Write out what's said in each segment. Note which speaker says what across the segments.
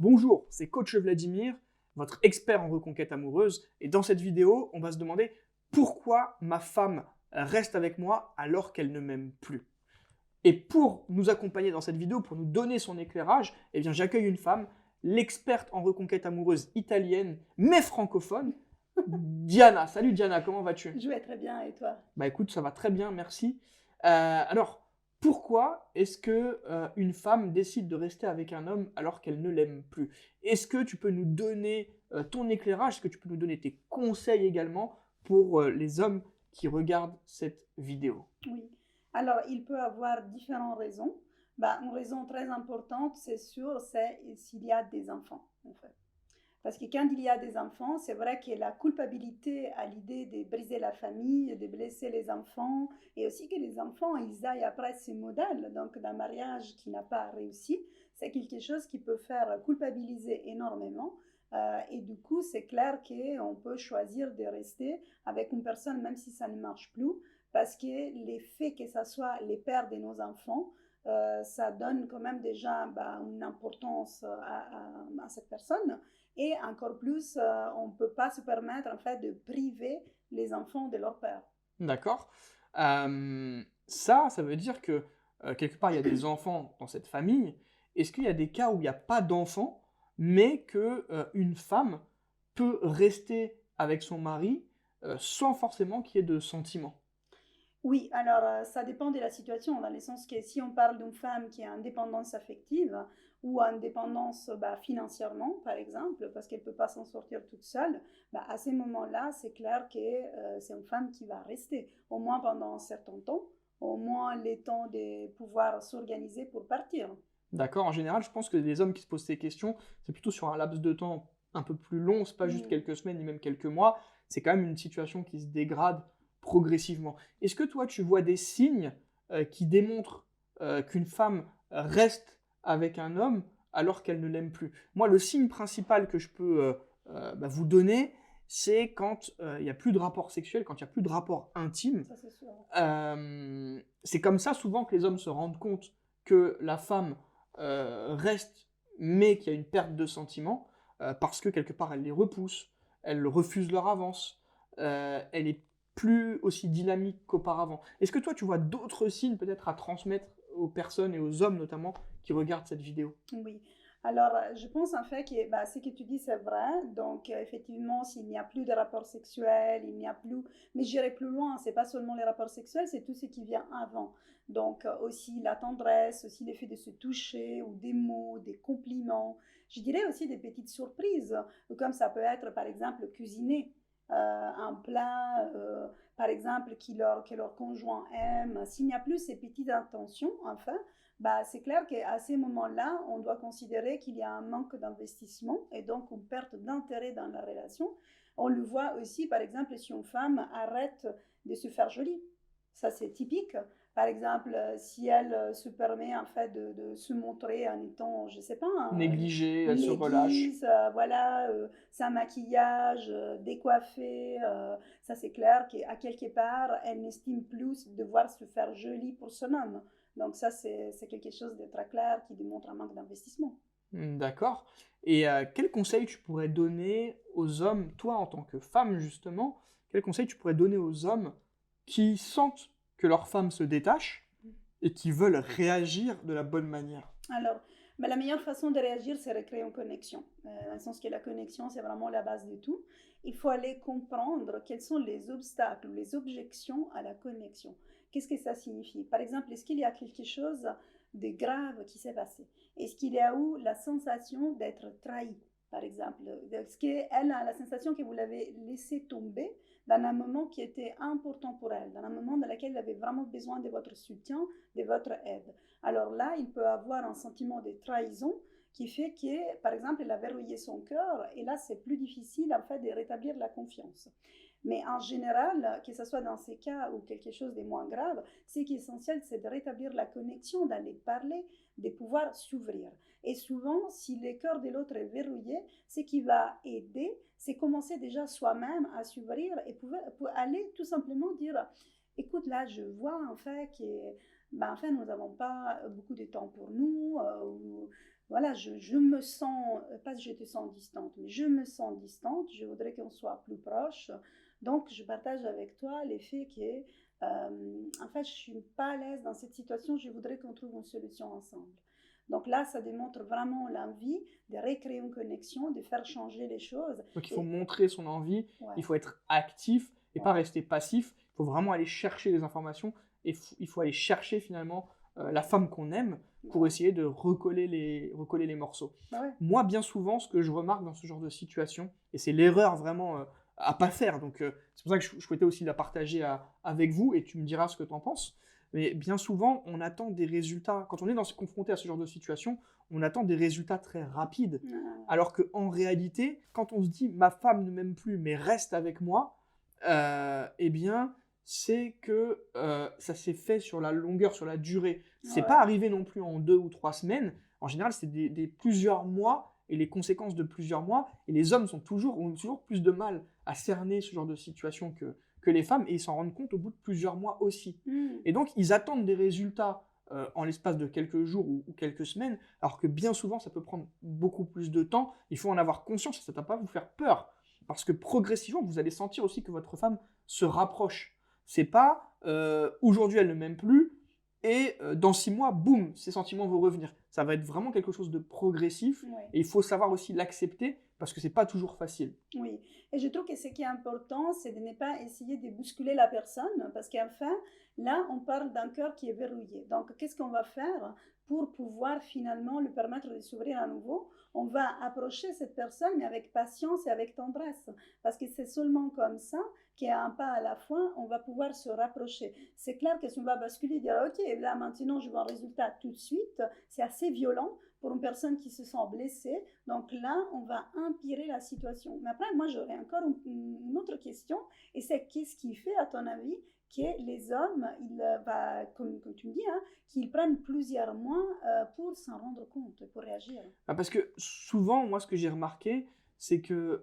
Speaker 1: Bonjour, c'est Coach Vladimir, votre expert en reconquête amoureuse. Et dans cette vidéo, on va se demander pourquoi ma femme reste avec moi alors qu'elle ne m'aime plus. Et pour nous accompagner dans cette vidéo, pour nous donner son éclairage, eh bien, j'accueille une femme, l'experte en reconquête amoureuse italienne, mais francophone, Diana. Salut Diana, comment vas-tu?
Speaker 2: Je vais très bien, et toi?
Speaker 1: Bah écoute, ça va très bien, merci. Alors, pourquoi est-ce que une femme décide de rester avec un homme alors qu'elle ne l'aime plus? Est-ce que tu peux nous donner ton éclairage? Est-ce que tu peux nous donner tes conseils également pour les hommes qui regardent cette vidéo?
Speaker 2: Oui. Alors, il peut avoir différentes raisons. Une raison très importante, c'est sûr, c'est s'il y a des enfants, en fait. Parce que quand il y a des enfants, c'est vrai que la culpabilité à l'idée de briser la famille, de blesser les enfants, et aussi que les enfants, ils aillent après ces modèles, donc d'un mariage qui n'a pas réussi, c'est quelque chose qui peut faire culpabiliser énormément. Et du coup, c'est clair qu'on peut choisir de rester avec une personne, même si ça ne marche plus, parce que l'effet que ce soit les pères de nos enfants, ça donne quand même déjà une importance à cette personne. Et encore plus, on ne peut pas se permettre en fait de priver les enfants de leur père.
Speaker 1: D'accord. Ça veut dire que quelque part il y a des enfants dans cette famille. Est-ce qu'il y a des cas où il n'y a pas d'enfants, mais que une femme peut rester avec son mari sans forcément qu'il y ait de sentiments?
Speaker 2: Oui, alors ça dépend de la situation, dans le sens que si on parle d'une femme qui a indépendance affective ou indépendance financièrement, par exemple, parce qu'elle ne peut pas s'en sortir toute seule, à ces moments-là, c'est clair que c'est une femme qui va rester, au moins pendant un certain temps, au moins les temps de pouvoir s'organiser pour partir.
Speaker 1: D'accord. En général, je pense que les hommes qui se posent ces questions, c'est plutôt sur un laps de temps un peu plus long. C'est pas juste
Speaker 2: Mm.
Speaker 1: quelques semaines ni même quelques mois. C'est quand même une situation qui se dégrade progressivement. Est-ce que toi, tu vois des signes qui démontrent qu'une femme reste avec un homme alors qu'elle ne l'aime plus? Moi, le signe principal que je peux vous donner, c'est quand il n'y a plus de rapport sexuel, quand il n'y a plus de rapport intime.
Speaker 2: Ça, c'est sûr.
Speaker 1: C'est comme ça souvent que les hommes se rendent compte que la femme reste, mais qu'il y a une perte de sentiments, parce que quelque part elle les repousse, elle refuse leur avance, elle est plus aussi dynamique qu'auparavant. Est-ce que toi tu vois d'autres signes peut-être à transmettre aux personnes et aux hommes notamment qui regardent cette vidéo?
Speaker 2: Oui. Alors, je pense en fait que ce que tu dis, c'est vrai. Donc, effectivement, s'il n'y a plus de rapports sexuels, il n'y a plus... Mais j'irai plus loin, c'est pas seulement les rapports sexuels, c'est tout ce qui vient avant. Donc, aussi la tendresse, aussi l'effet de se toucher, ou des mots, des compliments. Je dirais aussi des petites surprises, comme ça peut être, par exemple, cuisiner un plat, par exemple, que leur conjoint aime. S'il n'y a plus ces petites intentions, enfin, c'est clair qu'à ces moments-là, on doit considérer qu'il y a un manque d'investissement et donc une perte d'intérêt dans la relation. On le voit aussi, par exemple, si une femme arrête de se faire jolie. Ça, c'est typique. Par exemple, si elle se permet en fait de se montrer en étant, je sais pas,
Speaker 1: Négligée, elle se relâche.
Speaker 2: léguise, voilà, sans maquillage, décoiffée, ça c'est clair qu'à quelque part, elle n'estime plus devoir se faire jolie pour son homme. Donc ça, c'est quelque chose de très clair qui démontre un manque d'investissement.
Speaker 1: D'accord. Et quel conseil tu pourrais donner aux hommes, toi en tant que femme justement, quel conseil tu pourrais donner aux hommes qui sentent que leur femme se détache et qui veulent réagir de la bonne manière?
Speaker 2: Alors, la meilleure façon de réagir, c'est de créer une connexion. Dans le sens que la connexion, c'est vraiment la base de tout. Il faut aller comprendre quels sont les obstacles ou les objections à la connexion. Qu'est-ce que ça signifie? Par exemple, est-ce qu'il y a quelque chose de grave qui s'est passé? Est-ce qu'il y a eu la sensation d'être trahi, par exemple? Est-ce qu'elle a la sensation que vous l'avez laissé tomber dans un moment qui était important pour elle, dans un moment dans lequel elle avait vraiment besoin de votre soutien, de votre aide? Alors là, il peut avoir un sentiment de trahison qui fait que, par exemple, elle a verrouillé son cœur et là, c'est plus difficile en fait de rétablir la confiance. Mais en général, que ce soit dans ces cas ou quelque chose de moins grave, ce qui est essentiel, c'est de rétablir la connexion, d'aller parler, de pouvoir s'ouvrir. Et souvent, si le cœur de l'autre est verrouillé, ce qui va aider, c'est commencer déjà soi-même à s'ouvrir et pouvoir aller tout simplement dire, écoute, là, je vois en fait que nous n'avons pas beaucoup de temps pour nous, voilà, je me sens, pas que je te sens distante, mais je me sens distante, je voudrais qu'on soit plus proche. Donc, je partage avec toi l'effet que, en fait, je suis pas à l'aise dans cette situation, je voudrais qu'on trouve une solution ensemble. Donc là, ça démontre vraiment l'envie de recréer une connexion, de faire changer les choses.
Speaker 1: Donc il faut
Speaker 2: Et
Speaker 1: montrer son envie,
Speaker 2: ouais,
Speaker 1: il faut être actif et pas
Speaker 2: ouais,
Speaker 1: rester passif. Il faut vraiment aller chercher les informations et il faut aller chercher finalement la femme qu'on aime pour
Speaker 2: ouais,
Speaker 1: essayer de recoller les morceaux.
Speaker 2: bah ouais,
Speaker 1: Moi, bien souvent, ce que je remarque dans ce genre de situation, et c'est l'erreur vraiment à pas faire, donc c'est pour ça que je souhaitais aussi la partager avec vous et tu me diras ce que tu en penses. Mais bien souvent, on attend des résultats. Quand on est confronté à ce genre de situation, on attend des résultats très rapides.
Speaker 2: ouais,
Speaker 1: Alors qu'en réalité, quand on se dit ma femme ne m'aime plus mais reste avec moi, eh bien, c'est que ça s'est fait sur la longueur, sur la durée. C'est pas
Speaker 2: ouais,
Speaker 1: arrivé non plus en 2 ou 3 semaines. En général, c'est des plusieurs mois et les conséquences de plusieurs mois. Et les hommes ont toujours plus de mal à cerner ce genre de situation que les femmes et ils s'en rendent compte au bout de plusieurs mois aussi.
Speaker 2: mm,
Speaker 1: Et donc, ils attendent des résultats en l'espace de quelques jours ou quelques semaines, alors que bien souvent, ça peut prendre beaucoup plus de temps. Il faut en avoir conscience et ça ne doit pas vous faire peur. Parce que progressivement, vous allez sentir aussi que votre femme se rapproche. C'est pas aujourd'hui elle ne m'aime plus et dans 6 mois, boum, ces sentiments vont revenir. Ça va être vraiment quelque chose de progressif
Speaker 2: ouais.
Speaker 1: et il faut savoir aussi l'accepter parce que c'est pas toujours facile.
Speaker 2: Oui, et je trouve que ce qui est important, c'est de ne pas essayer de bousculer la personne, parce qu'enfin, là, on parle d'un cœur qui est verrouillé. Donc, qu'est-ce qu'on va faire pour pouvoir finalement lui permettre de s'ouvrir à nouveau? On va approcher cette personne, mais avec patience et avec tendresse, parce que c'est seulement comme ça qu'à un pas à la fois, on va pouvoir se rapprocher. C'est clair que si on va basculer et dire, OK, là maintenant, je veux un résultat tout de suite, c'est assez violent pour une personne qui se sent blessée. Donc là, on va empirer la situation. Mais après, moi, j'aurais encore une autre question, et c'est qu'est-ce qui fait, à ton avis, que les hommes, comme tu me dis, hein, qu'ils prennent plusieurs mois pour s'en rendre compte, pour réagir.
Speaker 1: Parce que souvent, moi, ce que j'ai remarqué, c'est que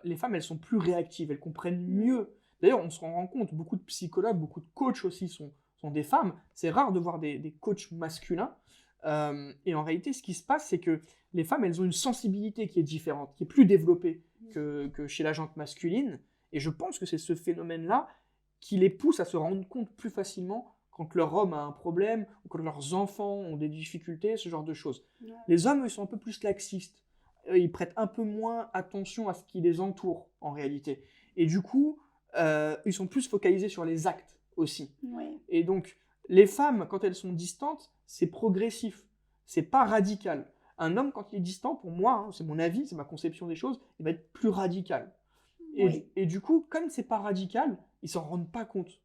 Speaker 1: les femmes, elles sont plus réactives, elles comprennent
Speaker 2: Mm.
Speaker 1: mieux. D'ailleurs, on se rend compte, beaucoup de psychologues, beaucoup de coachs aussi sont des femmes. C'est rare de voir des coachs masculins. Et en réalité, ce qui se passe, c'est que les femmes, elles ont une sensibilité qui est différente, qui est plus développée que chez la gente masculine. Et je pense que c'est ce phénomène-là qui les pousse à se rendre compte plus facilement quand leur homme a un problème ou quand leurs enfants ont des difficultés, ce genre de choses.
Speaker 2: Ouais.
Speaker 1: Les hommes, ils sont un peu plus laxistes. Ils prêtent un peu moins attention à ce qui les entoure, en réalité. Et du coup, ils sont plus focalisés sur les actes aussi.
Speaker 2: Oui.
Speaker 1: Et donc, les femmes, quand elles sont distantes, c'est progressif. C'est pas radical. Un homme, quand il est distant, pour moi, hein, c'est mon avis, c'est ma conception des choses, il va être plus radical.
Speaker 2: Oui.
Speaker 1: Et du coup, comme c'est pas radical, ils s'en rendent pas compte.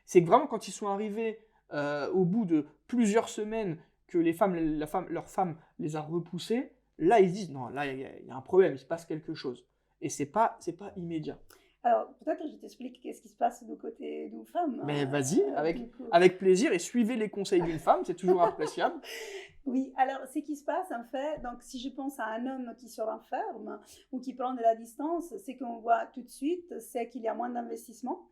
Speaker 1: C'est que vraiment quand ils sont arrivés au bout de plusieurs semaines que leur femme les a repoussés, là ils se disent non, là il y a un problème, il se passe quelque chose. Et c'est pas immédiat.
Speaker 2: Alors, peut-être que je t'explique qu'est-ce qui se passe du côté d'une femme.
Speaker 1: Mais vas-y,
Speaker 2: Du coup.
Speaker 1: avec plaisir et suivez les conseils d'une femme, c'est toujours appréciable.
Speaker 2: Oui, alors ce qui se passe en fait, donc si je pense à un homme qui se renferme ou qui prend de la distance, ce qu'on voit tout de suite, c'est qu'il y a moins d'investissement,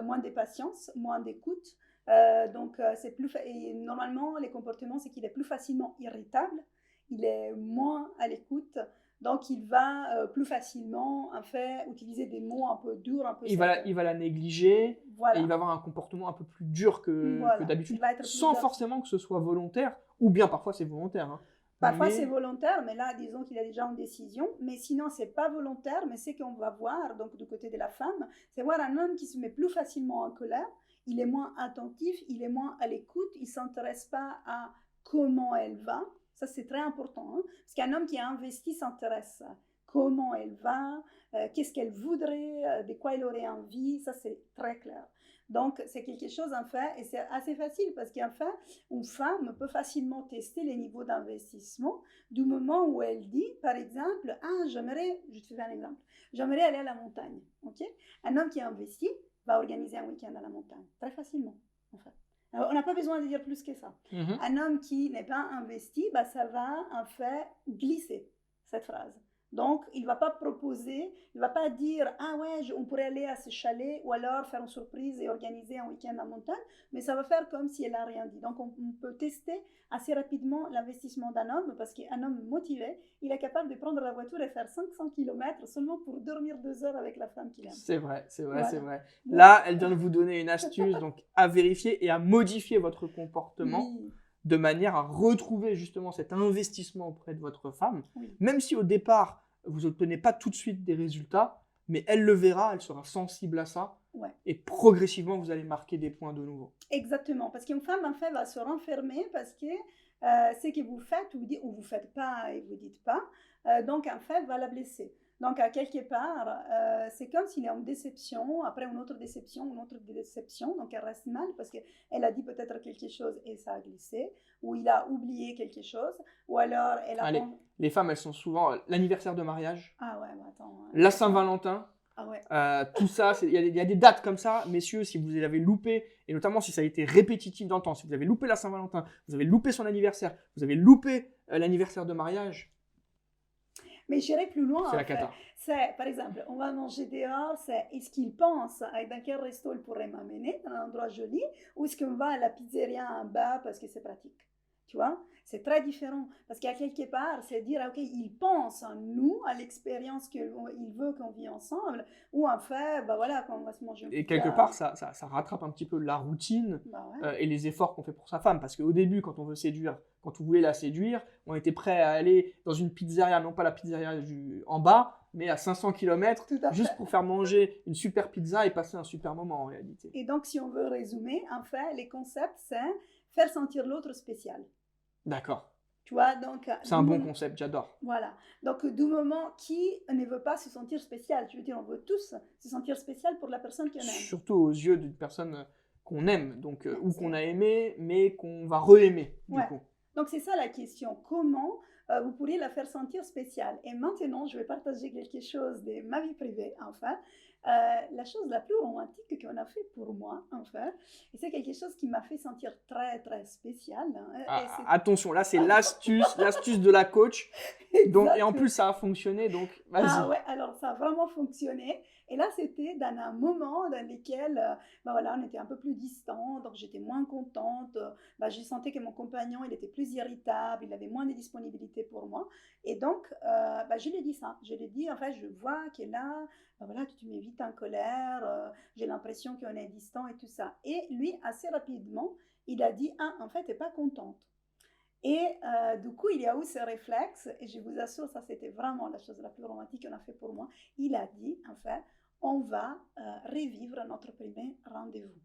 Speaker 2: moins de patience, moins d'écoute. C'est et normalement, les comportements, c'est qu'il est plus facilement irritable, il est moins à l'écoute, donc il va plus facilement en fait utiliser des mots un peu durs, un peu secs.
Speaker 1: Il va la négliger et
Speaker 2: Voilà,
Speaker 1: il va avoir un comportement un peu plus dur que
Speaker 2: voilà.
Speaker 1: d'habitude,
Speaker 2: Il va être plus
Speaker 1: sans
Speaker 2: dur.
Speaker 1: forcément que ce soit volontaire, ou bien parfois c'est volontaire. Hein.
Speaker 2: Parfois c'est
Speaker 1: Mais
Speaker 2: volontaire, mais là disons qu'il a déjà une décision. Mais sinon c'est pas volontaire, mais c'est qu'on va voir, donc du côté de la femme, c'est voir un homme qui se met plus facilement en colère, il est moins attentif, il est moins à l'écoute, il s'intéresse pas à comment elle va. Ça c'est très important, hein, parce qu'un homme qui a investi s'intéresse à comment elle va, qu'est-ce qu'elle voudrait, de quoi elle aurait envie, ça c'est très clair. Donc c'est quelque chose en fait, et c'est assez facile parce qu'en fait, une femme peut facilement tester les niveaux d'investissement du moment où elle dit, par exemple, ah, j'aimerais, je te fais un exemple, j'aimerais aller à la montagne. Okay, un homme qui a investi va organiser un week-end à la montagne, très facilement, en fait. Alors, on n'a pas besoin de dire plus que ça. Un homme qui n'est pas investi, bah, ça va en fait glisser cette phrase. Donc, il ne va pas proposer, il ne va pas dire ah ouais, on pourrait aller à ce chalet ou alors faire une surprise et organiser un week-end en montagne, mais ça va faire comme si elle n'a rien dit. Donc, on peut tester assez rapidement l'investissement d'un homme parce qu'un homme motivé, il est capable de prendre la voiture et faire 500 km seulement pour dormir 2 heures avec la femme qu'il aime.
Speaker 1: C'est vrai, c'est vrai,
Speaker 2: Voilà.
Speaker 1: c'est vrai. Là, elle vient de vous donner une astuce donc à vérifier et à modifier votre comportement
Speaker 2: Oui,
Speaker 1: de manière à retrouver justement cet investissement auprès de votre femme.
Speaker 2: oui.
Speaker 1: Même si au départ, vous n'obtenez pas tout de suite des résultats, mais elle le verra, elle sera sensible à ça.
Speaker 2: Ouais.
Speaker 1: Et progressivement, vous allez marquer des points de nouveau.
Speaker 2: Exactement, parce qu'une femme, en fait, va se renfermer parce que ce que vous faites ou vous faites pas et vous dites pas, donc en fait, va la blesser. Donc, à quelque part, c'est comme s'il est en déception, après une autre déception, donc elle reste mal parce qu'elle a dit peut-être quelque chose et ça a glissé, ou il a oublié quelque chose, ou alors elle a...
Speaker 1: Allez, les femmes, elles sont souvent l'anniversaire de mariage,
Speaker 2: Ah ouais, mais attends.
Speaker 1: la Saint-Valentin.
Speaker 2: Ah ouais.
Speaker 1: Tout ça, il y a des dates comme ça, messieurs, si vous avez loupé, et notamment si ça a été répétitif dans le temps, si vous avez loupé la Saint-Valentin, vous avez loupé son anniversaire, vous avez loupé l'anniversaire de mariage,
Speaker 2: Mais j'irai plus loin.
Speaker 1: c'est la cata.
Speaker 2: C'est, par exemple, on va manger dehors, c'est est-ce qu'il pense à dans quel resto il pourrait m'amener, dans un endroit joli, ou est-ce qu'on va à la pizzeria en bas parce que c'est pratique. Tu vois, c'est très différent. Parce qu'à quelque part, c'est dire, OK, il pense à nous, à l'expérience qu'il veut qu'on vit ensemble, ou en fait, bah voilà, quand on va se manger une
Speaker 1: Et
Speaker 2: pizza.
Speaker 1: quelque part, ça rattrape un petit peu la routine
Speaker 2: Bah ouais.
Speaker 1: et les efforts qu'on fait pour sa femme. Parce qu'au début, quand on veut séduire, quand vous voulez la séduire, on était prêt à aller dans une pizzeria, non pas la pizzeria en bas, mais à 500 km,
Speaker 2: Tout à
Speaker 1: juste
Speaker 2: fait.
Speaker 1: pour faire manger une super pizza et passer un super moment en réalité.
Speaker 2: Et donc, si on veut résumer, en fait, les concepts, c'est faire sentir l'autre spécial.
Speaker 1: D'accord.
Speaker 2: Tu vois, donc...
Speaker 1: C'est un bon concept, j'adore.
Speaker 2: Voilà. Donc, du moment qui ne veut pas se sentir spécial, je veux dire, on veut tous se sentir spécial pour la personne qu'on aime.
Speaker 1: Surtout aux yeux d'une personne qu'on aime, donc ou
Speaker 2: C'est-
Speaker 1: qu'on a aimé, mais qu'on va re-aimer du
Speaker 2: Ouais.
Speaker 1: coup.
Speaker 2: Donc, c'est ça la question. Comment vous pourriez la faire sentir spéciale? Et maintenant, je vais partager quelque chose de ma vie privée, enfin. La chose la plus romantique qu'on a fait pour moi, enfin. Et c'est quelque chose qui m'a fait sentir très, très spécial. Hein.
Speaker 1: Ah,
Speaker 2: Et c'est-
Speaker 1: attention, là c'est l'astuce de la coach. Donc, et en
Speaker 2: Exactement.
Speaker 1: plus ça a fonctionné, donc vas-y.
Speaker 2: Ah ouais, alors ça a vraiment fonctionné. Et là, c'était dans un moment dans lequel bah voilà, on était un peu plus distants, donc j'étais moins contente. Bah, je sentais que mon compagnon, il était plus irritable, il avait moins de disponibilité pour moi. Et donc, bah, je lui ai dit ça. Je lui ai dit, en fait, je vois que là, bah voilà, tu te mets vite en colère, j'ai l'impression qu'on est distant et tout ça. Et lui, assez rapidement, il a dit, ah, en fait, tu n'es pas contente. Et du coup, il y a eu ce réflexe, et je vous assure, ça c'était vraiment la chose la plus romantique qu'on a fait pour moi. Il a dit, en fait, on va revivre notre premier rendez-vous.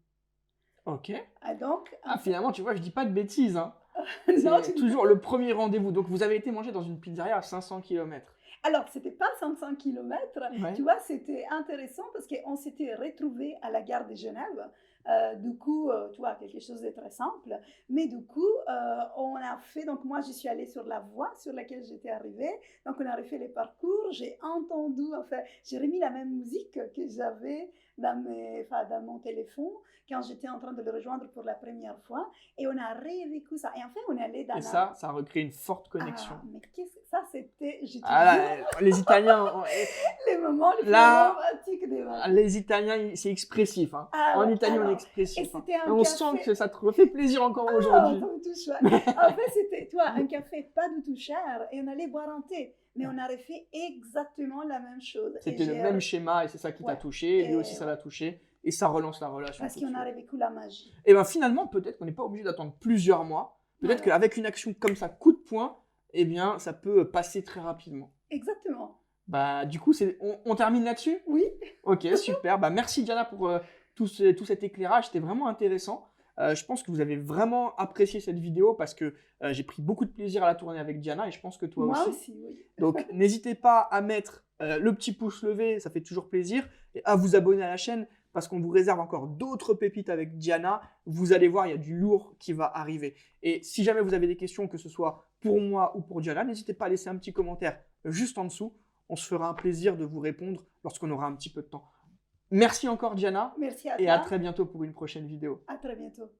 Speaker 1: Ok.
Speaker 2: Et donc,
Speaker 1: Ah, finalement, tu vois, je dis pas de bêtises. Hein.
Speaker 2: non,
Speaker 1: C'est toujours le premier rendez-vous. Donc, vous avez été mangé dans une pizzeria à 500 km.
Speaker 2: alors, c'était pas 500 km,
Speaker 1: Ouais.
Speaker 2: tu vois, c'était intéressant parce qu'on s'était retrouvés à la gare de Genève. Du coup, tu vois, quelque chose de très simple. Mais du coup, on a fait, donc moi, je suis allée sur la voie sur laquelle j'étais arrivée. Donc, on a refait les parcours. J'ai entendu, enfin, j'ai remis la même musique que j'avais dans mon téléphone quand j'étais en train de le rejoindre pour la première fois. Et on a revécu ça. Et en fait, on est allé dans
Speaker 1: Et ça a recréé une forte connexion.
Speaker 2: Ah, mais ça, c'était, je te
Speaker 1: Ah
Speaker 2: jure,
Speaker 1: là, les Italiens,
Speaker 2: les moments les plus
Speaker 1: Là,
Speaker 2: romantiques des vacances.
Speaker 1: les Italiens, c'est expressif. Hein.
Speaker 2: Ah
Speaker 1: En
Speaker 2: ouais,
Speaker 1: Italie, on est
Speaker 2: alors, et
Speaker 1: expressif. Hein.
Speaker 2: c'était un
Speaker 1: Et on
Speaker 2: café.
Speaker 1: sent que ça te refait plaisir encore
Speaker 2: Ah,
Speaker 1: aujourd'hui.
Speaker 2: ça me touche, ouais. En fait, c'était, toi, un café pas du tout cher et on allait boire un thé. Mais on a refait exactement la même chose. Et
Speaker 1: C'était le
Speaker 2: j'ai-
Speaker 1: même schéma et c'est ça qui t'a
Speaker 2: Ouais.
Speaker 1: touché. Lui
Speaker 2: Et
Speaker 1: aussi, ça
Speaker 2: ouais.
Speaker 1: l'a touché. Et ça relance la relation.
Speaker 2: Parce
Speaker 1: tout de
Speaker 2: qu'on a
Speaker 1: suite.
Speaker 2: revécu la magie.
Speaker 1: Et bien finalement, peut-être qu'on n'est pas obligé d'attendre plusieurs mois. Peut-être
Speaker 2: Voilà.
Speaker 1: qu'avec une action comme ça, coup de poing, eh bien, ça peut passer très rapidement.
Speaker 2: Exactement.
Speaker 1: Bah, du coup, on termine là-dessus?
Speaker 2: Oui.
Speaker 1: Ok, super. Bah, merci Diana pour tout cet éclairage. C'était vraiment intéressant. Je pense que vous avez vraiment apprécié cette vidéo parce que j'ai pris beaucoup de plaisir à la tourner avec Diana et je pense que toi
Speaker 2: Moi
Speaker 1: aussi.
Speaker 2: aussi, oui.
Speaker 1: Donc, n'hésitez pas à mettre le petit pouce levé, ça fait toujours plaisir, et à vous abonner à la chaîne parce qu'on vous réserve encore d'autres pépites avec Diana. Vous allez voir, il y a du lourd qui va arriver. Et si jamais vous avez des questions, que ce soit pour moi ou pour Diana, n'hésitez pas à laisser un petit commentaire juste en dessous. On se fera un plaisir de vous répondre lorsqu'on aura un petit peu de temps. Merci encore Diana
Speaker 2: Merci à
Speaker 1: et
Speaker 2: toi.
Speaker 1: à très bientôt pour une prochaine vidéo.
Speaker 2: À très bientôt.